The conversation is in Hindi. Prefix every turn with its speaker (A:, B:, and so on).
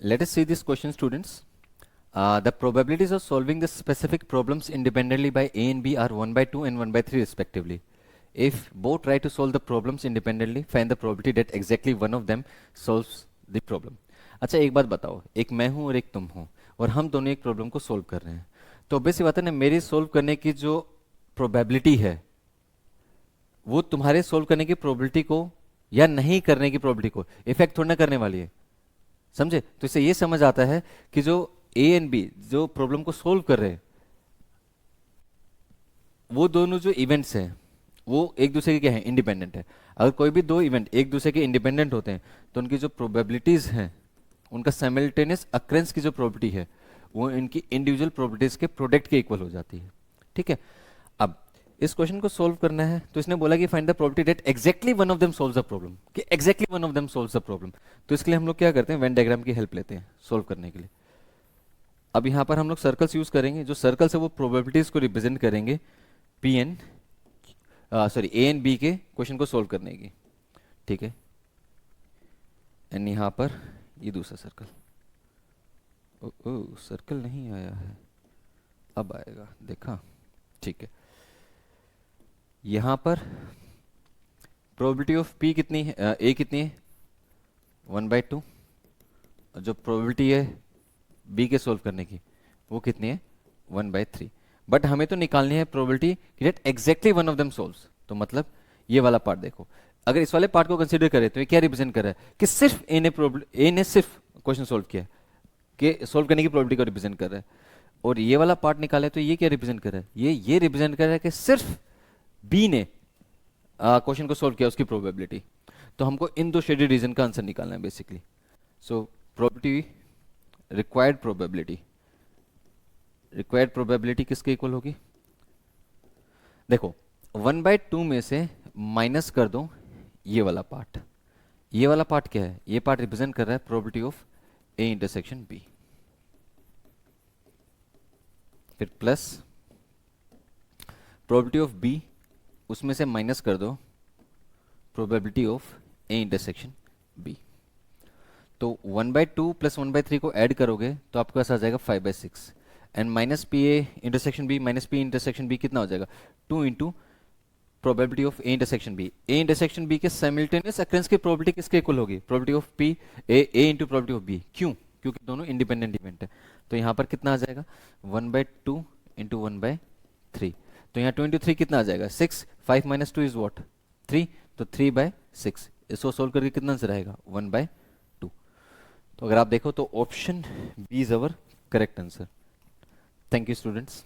A: Let us see this question, students. The probabilities of solving the specific problems independently by A and B are 1 by 2 and 1 by 3 respectively. If both try to solve the problems independently, find the probability that exactly one of them solves the problem. अच्छा एक बात बताओ, एक मैं हूँ और एक तुम हो और हम दोनों एक प्रॉब्लम को सोल्व कर रहे हैं, तो ऑब्वियस सी बात है ना, मेरी सोल्व करने की जो प्रोबेबिलिटी है वो तुम्हारे सोल्व करने की प्रोबेबिलिटी को या नहीं करने की प्रोबेबिलिटी को इफेक्ट थोड़ा ना करने वाली है, समझे? तो इससे ये समझ आता है कि जो ए एंड बी जो प्रॉब्लम को सोल्व कर रहे हैं वो दोनों जो इवेंट्स हैं वो एक दूसरे के क्या है, इंडिपेंडेंट है। अगर कोई भी दो इवेंट एक दूसरे के इंडिपेंडेंट होते हैं तो उनकी जो प्रोबेबिलिटीज हैं, उनका साइमल्टेनियस अक्रेंस की जो प्रोबेबिलिटी है वो इनकी इंडिविजुअल प्रोबेबिलिटीज के प्रोडक्ट के इक्वल हो जाती है। ठीक है, अब इस क्वेश्चन को सोल्व करना है तो इसने बोला कि find the probability that exactly one of them solves the problem, कि exactly one of them solves the problem. तो इसके लिए हम लोग क्या करते हैं, वेन डायग्राम की हेल्प लेते हैं सोल्व करने के लिए। अब यहां पर हम लोग सर्कल्स यूज करेंगे, जो सर्कल्स है वो प्रोबेबिलिटीज को रिप्रेजेंट करेंगे P N sorry A and B के क्वेश्चन को सोल्व करने की। ठीक है, एंड यहां पर ये दूसरा सर्कल, ओ सर्कल नहीं आया है, अब आएगा, देखा? ठीक है, यहां पर प्रोबेबिलिटी ऑफ पी कितनी है, ए कितनी है, 1/2, और जो प्रोबेबिलिटी है बी के सोल्व करने की वो कितनी है, 1/3। बट हमें तो निकालनी है प्रोबेबिलिटी कि that exactly one of them solves. तो मतलब ये वाला पार्ट देखो, अगर इस वाले पार्ट को कंसीडर करें तो ये क्या रिप्रेजेंट कर रहा है कि सिर्फ ए ने सिर्फ क्वेश्चन सोल्व किया, कि सोल्व करने की प्रोबेबिलिटी को रिप्रेजेंट कर रहा है। और ये वाला पार्ट निकाला है तो ये क्या रिप्रेजेंट कर रहा है, ये रिप्रेजेंट कर रहा है कि सिर्फ बी ने क्वेश्चन को सोल्व किया, उसकी प्रोबेबिलिटी। तो हमको इन दो शेडेड रीजन का आंसर निकालना है basically. So probability required probability किसके इक्वल होगी, देखो 1/2 में से माइनस कर दो ये वाला पार्ट, ये वाला पार्ट क्या है, ये पार्ट रिप्रेजेंट कर रहा है probability of A intersection B, फिर प्लस प्रोबेबिलिटी ऑफ बी, उसमें से माइनस कर दो probability of A intersection B. तो 1/2 प्लस 1/3 को ऐड करोगे तो आपके पास आ जाएगा 5/6, and minus P A intersection B minus P intersection B कितना हो जाएगा, 2 into probability of A intersection B. A intersection B के साइमल्टेनियस अक्रेंस की प्रोबेबिलिटी किसके इक्वल होगी, probability of P A into probability of B. क्यों? क्योंकि दोनों इंडिपेंडेंट इवेंट है। तो यहां पर कितना आ जाएगा, 1/2 इंटू 1/3। तो यहाँ 2 इंटू 3 कितना आ जाएगा, 6, 5 माइनस 2 इज वॉट, 3, तो 3/6। इसको सोल्व करके कितना आंसर आएगा, 1/2। तो अगर आप देखो तो option B is our correct answer. Thank you students.